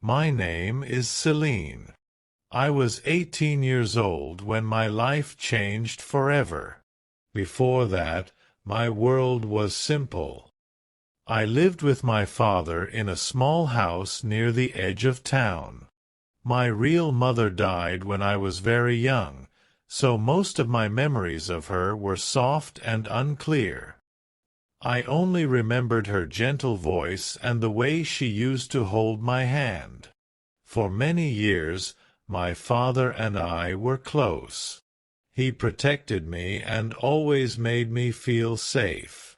My name is Selene. I was 18 years old when my life changed forever. Before that, my world was simple. I lived with my father in a small house near the edge of town. My real mother died when I was very young, so most of my memories of her were soft and unclear. I only remembered her gentle voice and the way she used to hold my hand. For many years, my father and I were close. He protected me and always made me feel safe.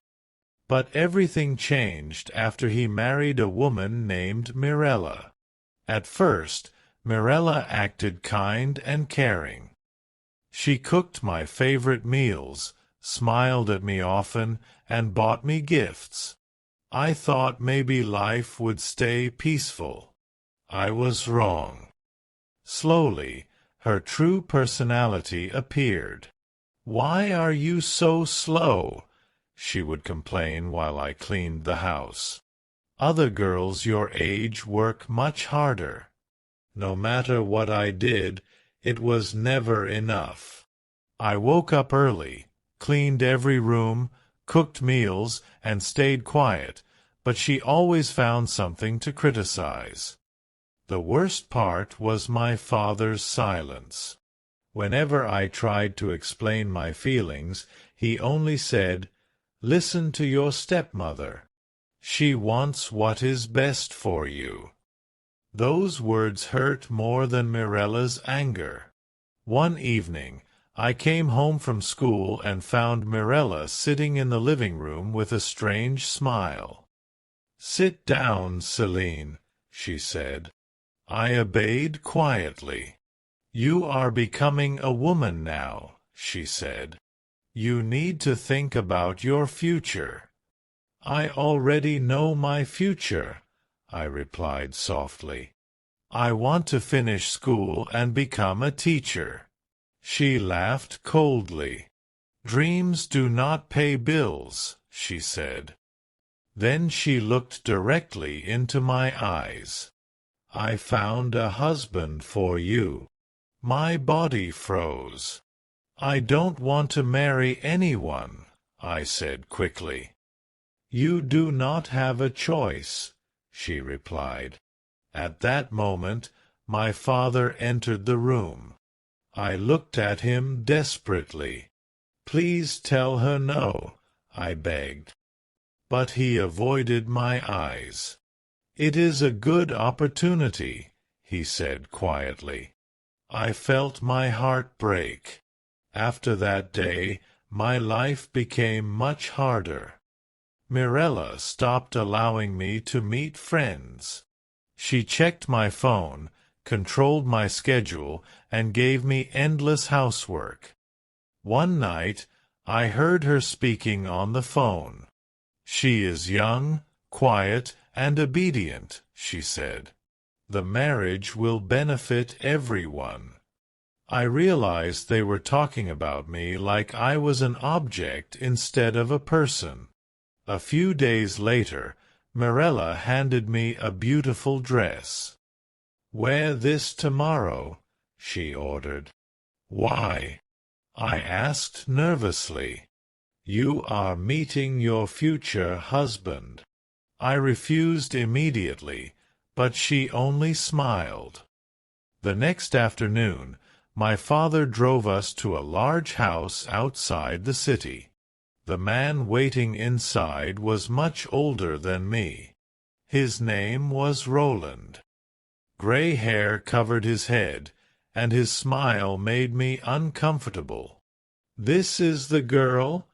But everything changed after he married a woman named Mirella. At first, Mirella acted kind and caring. She cooked my favorite meals, smiled at me often, and bought me gifts. I thought maybe life would stay peaceful. I was wrong. Slowly, her true personality appeared. "Why are you so slow?" she would complain while I cleaned the house. "Other girls your age work much harder." No matter what I did, it was never enough. I woke up early, cleaned every room, cooked meals, and stayed quiet, but she always found something to criticize. The worst part was my father's silence. Whenever I tried to explain my feelings, he only said, "Listen to your stepmother. She wants what is best for you." Those words hurt more than Mirella's anger. One evening, I came home from school and found Mirella sitting in the living room with a strange smile. "Sit down, Selene," she said. I obeyed quietly. "You are becoming a woman now," she said. "You need to think about your future." "I already know my future," I replied softly. "I want to finish school and become a teacher." She laughed coldly. "Dreams do not pay bills," she said. Then she looked directly into my eyes. "I found a husband for you." My body froze. "I don't want to marry anyone," I said quickly. "You do not have a choice," she replied. At that moment, my father entered the room. I looked at him desperately. "Please tell her no," I begged. But he avoided my eyes. "It is a good opportunity," he said quietly. I felt my heart break. After that day, my life became much harder. Mirella stopped allowing me to meet friends. She checked my phone, controlled my schedule, and gave me endless housework. One night, I heard her speaking on the phone. "She is young, quiet, and obedient," she said. "The marriage will benefit everyone." I realized they were talking about me like I was an object instead of a person. A few days later, Mirella handed me a beautiful dress. "Wear this tomorrow," she ordered. "Why?" I asked nervously. "You are meeting your future husband." I refused immediately, but she only smiled. The next afternoon, my father drove us to a large house outside the city. The man waiting inside was much older than me. His name was Roland. Gray hair covered his head, and his smile made me uncomfortable. "This is the girl?"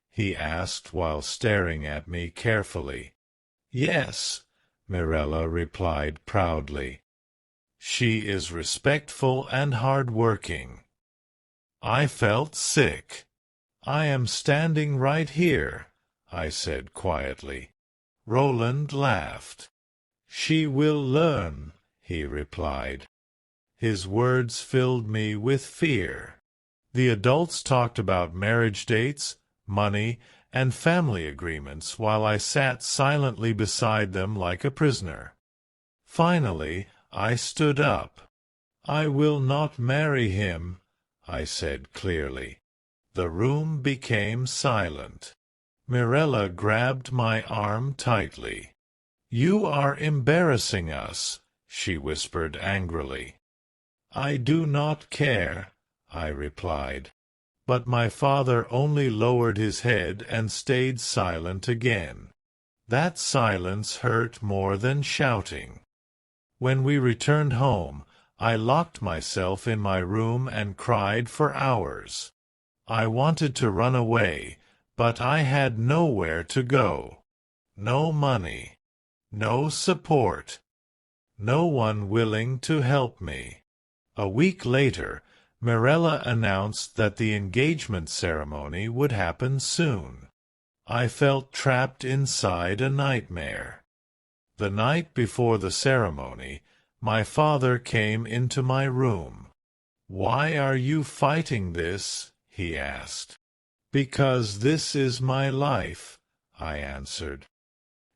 he asked while staring at me carefully. "Yes," Mirella replied proudly. "She is respectful and hard-working." I felt sick. "I am standing right here," I said quietly. Roland laughed. "She will learn," he replied. His words filled me with fear. The adults talked about marriage dates, money, and family agreements while I sat silently beside them like a prisoner. Finally, I stood up. "I will not marry him," I said clearly. The room became silent. Mirella grabbed my arm tightly. "You are embarrassing us," she whispered angrily. "I do not care," I replied. But my father only lowered his head and stayed silent again. That silence hurt more than shouting. When we returned home, I locked myself in my room and cried for hours. I wanted to run away, but I had nowhere to go. No money. No support. No one willing to help me. A week later, Mirella announced that the engagement ceremony would happen soon. I felt trapped inside a nightmare. The night before the ceremony, my father came into my room. "Why are you fighting this?" he asked. "Because this is my life," I answered.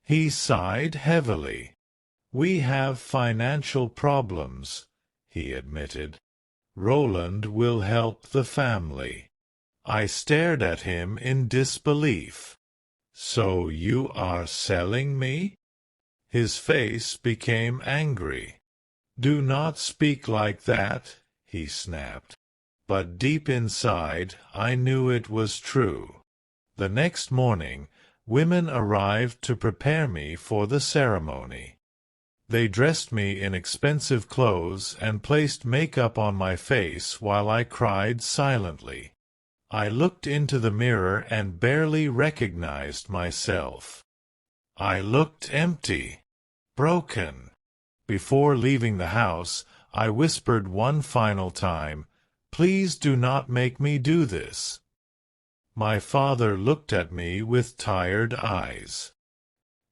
He sighed heavily. "We have financial problems," he admitted. "Roland will help the family." I stared at him in disbelief. "So you are selling me?" His face became angry. "Do not speak like that," he snapped. But deep inside, I knew it was true. The next morning, women arrived to prepare me for the ceremony. They dressed me in expensive clothes and placed makeup on my face while I cried silently. I looked into the mirror and barely recognized myself. I looked empty, broken. Before leaving the house, I whispered one final time, "Please do not make me do this." My father looked at me with tired eyes.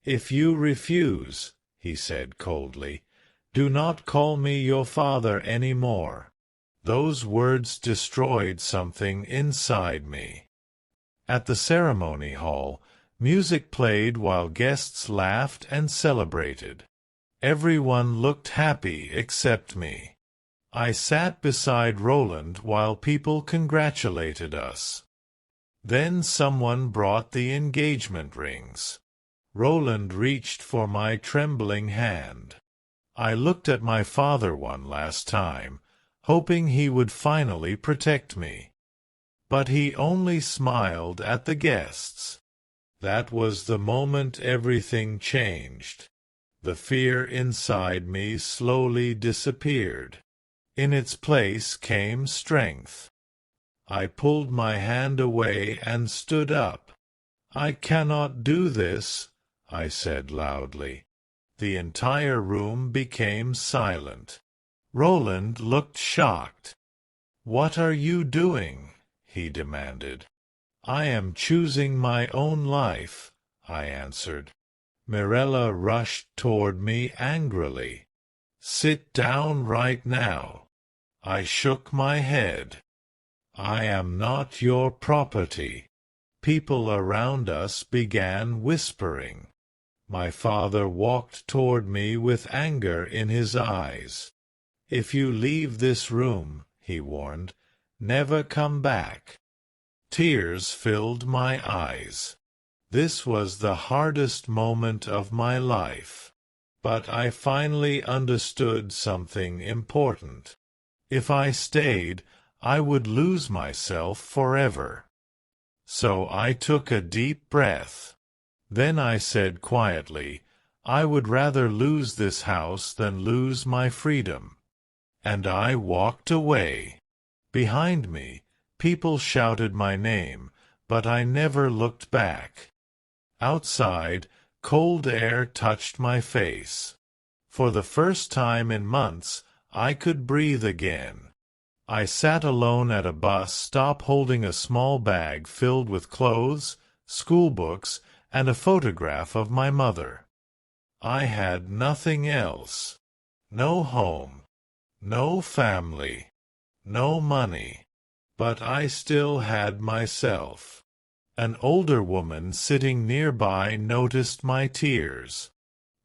"If you refuse," he said coldly, "do not call me your father any more." Those words destroyed something inside me. At the ceremony hall, music played while guests laughed and celebrated. Everyone looked happy except me. I sat beside Roland while people congratulated us. Then someone brought the engagement rings. Roland reached for my trembling hand. I looked at my father one last time, hoping he would finally protect me. But he only smiled at the guests. That was the moment everything changed. The fear inside me slowly disappeared. In its place came strength. I pulled my hand away and stood up. "I cannot do this," I said loudly. The entire room became silent. Roland looked shocked. "What are you doing?" he demanded. "I am choosing my own life," I answered. Mirella rushed toward me angrily. "Sit down right now." I shook my head. "I am not your property." People around us began whispering. My father walked toward me with anger in his eyes. "If you leave this room," he warned, "never come back." Tears filled my eyes. This was the hardest moment of my life. But I finally understood something important. If I stayed, I would lose myself forever. So I took a deep breath. Then I said quietly, "I would rather lose this house than lose my freedom." And I walked away. Behind me, people shouted my name, but I never looked back. Outside, cold air touched my face. For the first time in months, I could breathe again. I sat alone at a bus stop holding a small bag filled with clothes, school books, and a photograph of my mother. I had nothing else. No home. No family. No money. But I still had myself. An older woman sitting nearby noticed my tears.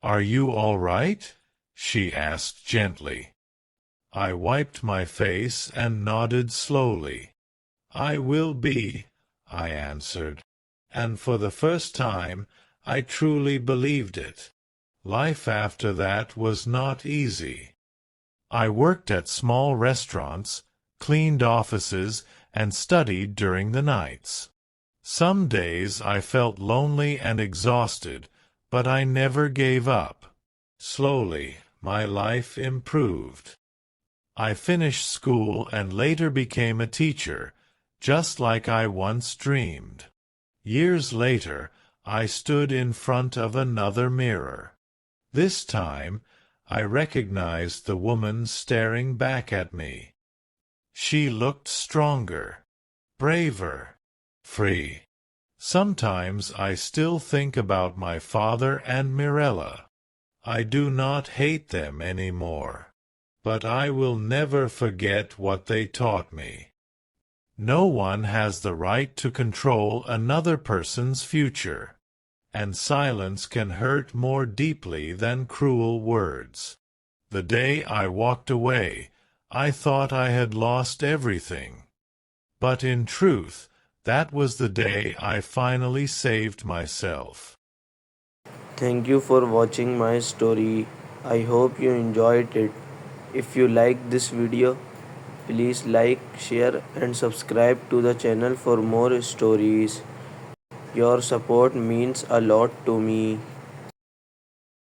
"Are you all right?" she asked gently. I wiped my face and nodded slowly. I will be, I answered, and for the first time I truly believed it. Life after that was not easy. I worked at small restaurants, cleaned offices, and studied during the nights. Some days I felt lonely and exhausted, but I never gave up. Slowly, my life improved. I finished school and later became a teacher, just like I once dreamed. Years later, I stood in front of another mirror. This time, I recognized the woman staring back at me. She looked stronger, braver, free. Sometimes I still think about my father and Mirella. I do not hate them anymore, but I will never forget what they taught me. No one has the right to control another person's future, and silence can hurt more deeply than cruel words. The day I walked away, I thought I had lost everything. But in truth, that was the day I finally saved myself. Thank you for watching my story. I hope you enjoyed it. If you like this video, please like, share and subscribe to the channel for more stories. Your support means a lot to me.